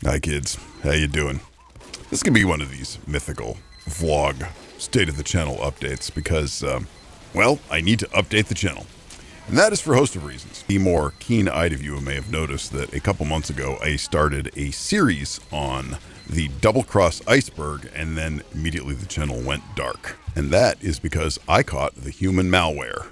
Hi kids, how you doing? This can be one of these mythical vlog state of the channel updates because, well, I need to update the channel. And that is for a host of reasons. The more keen-eyed of you may have noticed that a couple months ago I started a series on the Doublecross Iceberg, and then immediately the channel went dark. And that is because I caught the human malware.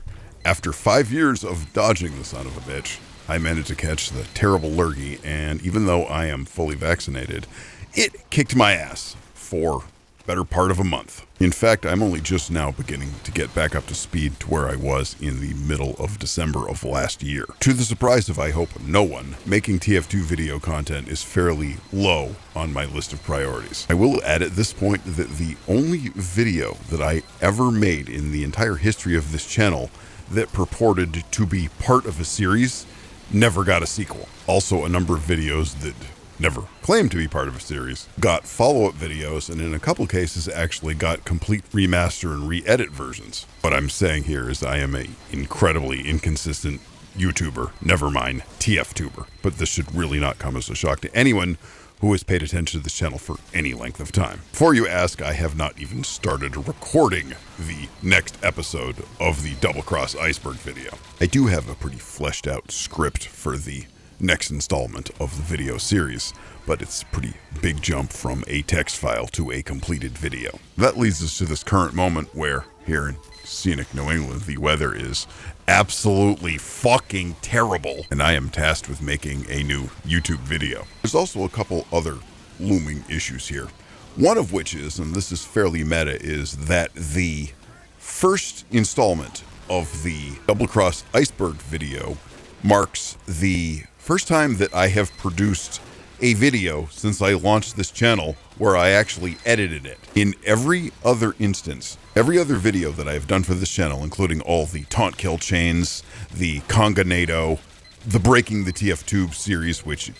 After 5 years of dodging the son of a bitch, I managed to catch the terrible lurgy, and even though I am fully vaccinated, it kicked my ass for better part of a month. In fact, I'm only just now beginning to get back up to speed to where I was in the middle of December of last year. To the surprise of, I hope, no one, making TF2 video content is fairly low on my list of priorities. I will add at this point that the only video that I ever made in the entire history of this channel that purported to be part of a series never got a sequel. Also, a number of videos that never claimed to be part of a series got follow-up videos, and in a couple cases actually got complete remaster and re-edit versions. What I'm saying here is I am a incredibly inconsistent YouTuber, never mind TF-tuber. But this should really not come as a shock to anyone who has paid attention to this channel for any length of time. Before you ask, I have not even started recording the next episode of the Doublecross Iceberg video. I do have a pretty fleshed out script for the next installment of the video series, but it's a pretty big jump from a text file to a completed video. That leads us to this current moment where, here in scenic New England, the weather is absolutely fucking terrible, and I am tasked with making a new YouTube video. There's also a couple other looming issues here. One of which is, and this is fairly meta, is that the first installment of the Doublecross Iceberg video marks the first time that I have produced a video since I launched this channel where I actually edited it. In every other instance, every other video that I have done for this channel, including all the taunt kill chains, the Conganado, the Breaking the TF Tube series, which,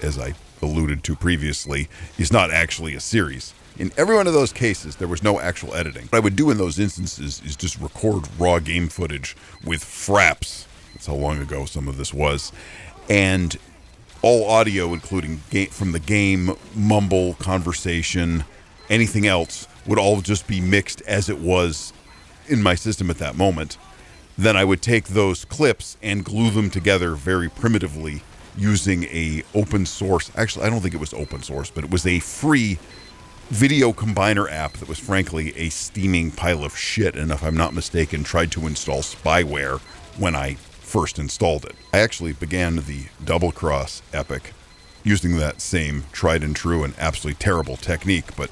as I alluded to previously, is not actually a series. In every one of those cases, there was no actual editing. What I would do in those instances is just record raw game footage with fraps. That's how long ago some of this was. And all audio, including from the game, mumble, conversation, anything else, would all just be mixed as it was in my system at that moment. Then I would take those clips and glue them together very primitively using a open source, actually I don't think it was open source, but it was a free video combiner app that was frankly a steaming pile of shit, and if I'm not mistaken, tried to install spyware when I first installed it. I actually began the Doublecross epic using that same tried and true and absolutely terrible technique, but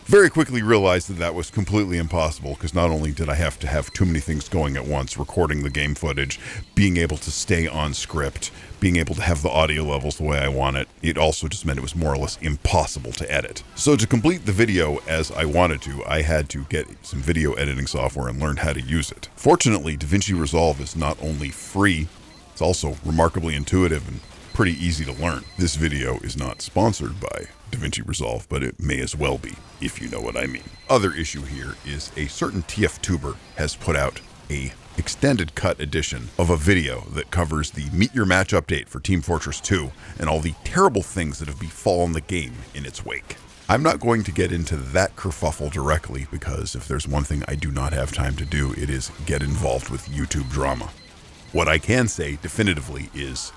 very quickly realized that that was completely impossible, because not only did I have to have too many things going at once, recording the game footage, being able to stay on script, being able to have the audio levels the way I want it, it also just meant it was more or less impossible to edit. So to complete the video as I wanted to, I had to get some video editing software and learn how to use it. Fortunately, DaVinci Resolve is not only free, it's also remarkably intuitive and pretty easy to learn. This video is not sponsored by DaVinci Resolve, but it may as well be, if you know what I mean. Other issue here is a certain TF-tuber has put out a extended cut edition of a video that covers the Meet Your Match update for Team Fortress 2 and all the terrible things that have befallen the game in its wake. I'm not going to get into that kerfuffle directly, because if there's one thing I do not have time to do, it is get involved with YouTube drama. What I can say definitively is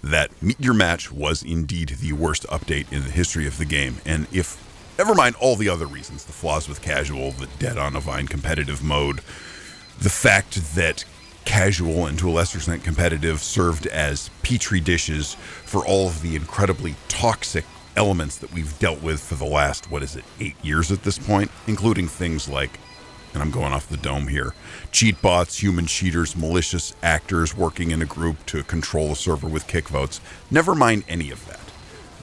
that Meet Your Match was indeed the worst update in the history of the game, and if, never mind all the other reasons, the flaws with casual, the dead on a vine competitive mode, the fact that casual and to a lesser extent competitive served as petri dishes for all of the incredibly toxic elements that we've dealt with for the last, 8 years at this point, including things like, and I'm going off the dome here, cheat bots, human cheaters, malicious actors working in a group to control a server with kick votes. Never mind any of that.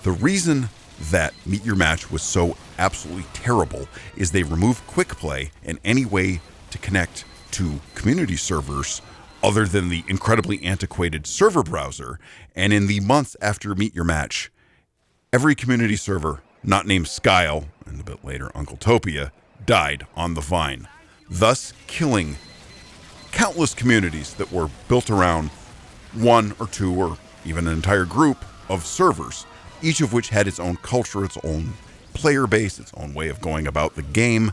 The reason that Meet Your Match was so absolutely terrible is they removed quick play and any way to connect to community servers other than the incredibly antiquated server browser. And in the months after Meet Your Match, every community server, not named Skyle, and a bit later Uncle Topia, died on the vine, thus killing countless communities that were built around one or two or even an entire group of servers each of which had its own culture, its own player base, its own way of going about the game.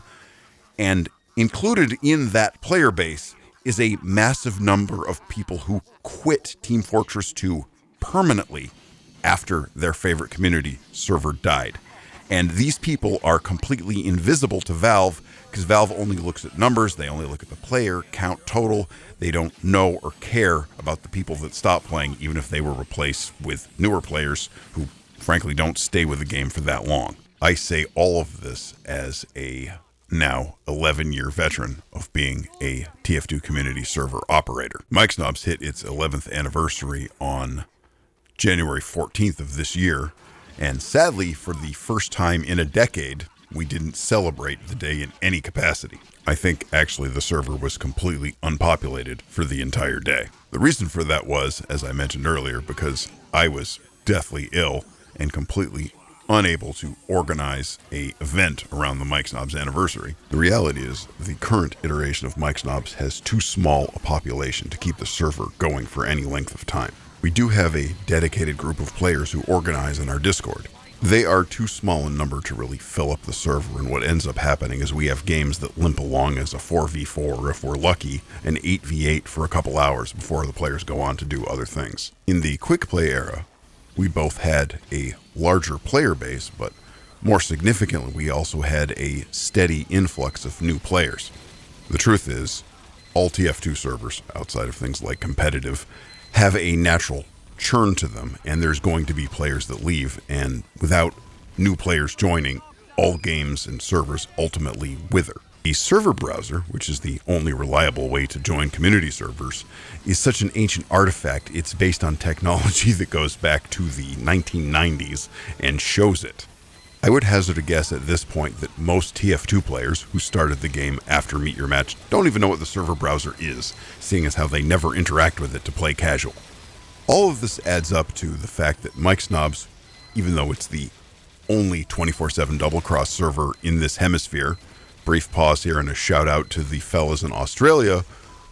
And included in that player base is a massive number of people who quit Team Fortress 2 permanently after their favorite community server died. And these people are completely invisible to Valve because Valve only looks at numbers. They only look at the player count total. They don't know or care about the people that stop playing, even if they were replaced with newer players who frankly don't stay with the game for that long. I say all of this as a now 11-year veteran of being a TF2 community server operator. Mike Snobs hit its 11th anniversary on January 14th of this year, and sadly, for the first time in a decade, we didn't celebrate the day in any capacity. I think actually the server was completely unpopulated for the entire day. The reason for that was, as I mentioned earlier, because I was deathly ill and completely unable to organize an event around the Mike Snobs anniversary. The reality is the current iteration of Mike Snobs has too small a population to keep the server going for any length of time. We do have a dedicated group of players who organize in our Discord. They are too small in number to really fill up the server, and what ends up happening is we have games that limp along as a 4v4, or if we're lucky, an 8v8 for a couple hours before the players go on to do other things. In the quick play era, we both had a larger player base, but more significantly, we also had a steady influx of new players. The truth is, all TF2 servers, outside of things like competitive, have a natural churn to them, and there's going to be players that leave, and without new players joining, all games and servers ultimately wither. The server browser, which is the only reliable way to join community servers, is such an ancient artifact. It's based on technology that goes back to the 1990s and shows it. I would hazard a guess at this point that most TF2 players who started the game after Meet Your Match don't even know what the server browser is, seeing as how they never interact with it to play casual. All of this adds up to the fact that Mike Snobs, even though it's the only 24/7 Doublecross server in this hemisphere, brief pause here and a shout out to the fellas in Australia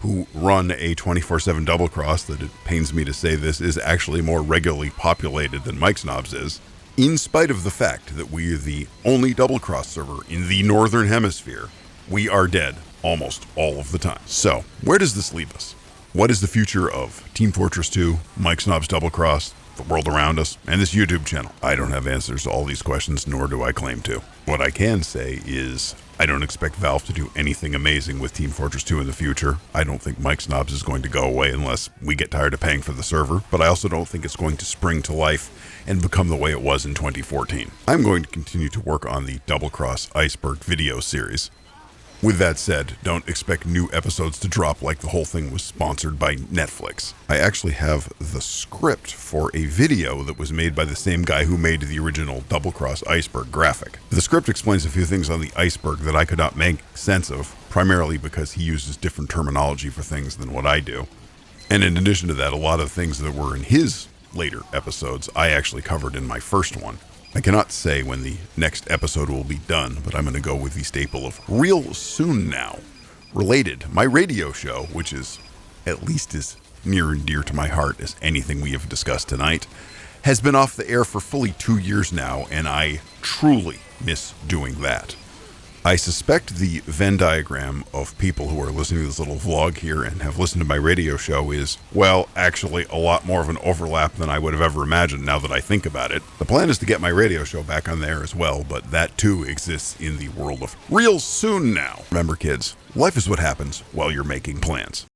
who run a 24/7 Doublecross that, it pains me to say this, is actually more regularly populated than Mike Snobs is, in spite of the fact that we are the only Doublecross server in the Northern Hemisphere. We are dead almost all of the time. So, where does this leave us? What is the future of Team Fortress 2, Mike Snobs Doublecross, the world around us, and this YouTube channel? I don't have answers to all these questions, nor do I claim to. What I can say is I don't expect Valve to do anything amazing with Team Fortress 2 in the future. I don't think Mike Snobs is going to go away unless we get tired of paying for the server, but I also don't think it's going to spring to life and become the way it was in 2014. I'm going to continue to work on the Doublecross Iceberg video series. With that said, don't expect new episodes to drop like the whole thing was sponsored by Netflix. I actually have the script for a video that was made by the same guy who made the original Doublecross Iceberg graphic. The script explains a few things on the iceberg that I could not make sense of, primarily because he uses different terminology for things than what I do. And in addition to that, a lot of things that were in his later episodes I actually covered in my first one. I cannot say when the next episode will be done, but I'm going to go with the staple of real soon now. Related, my radio show, which is at least as near and dear to my heart as anything we have discussed tonight, has been off the air for fully 2 years now, and I truly miss doing that. I suspect the Venn diagram of people who are listening to this little vlog here and have listened to my radio show is, well, actually a lot more of an overlap than I would have ever imagined now that I think about it. The plan is to get my radio show back on there as well, but that too exists in the world of real soon now. Remember kids, life is what happens while you're making plans.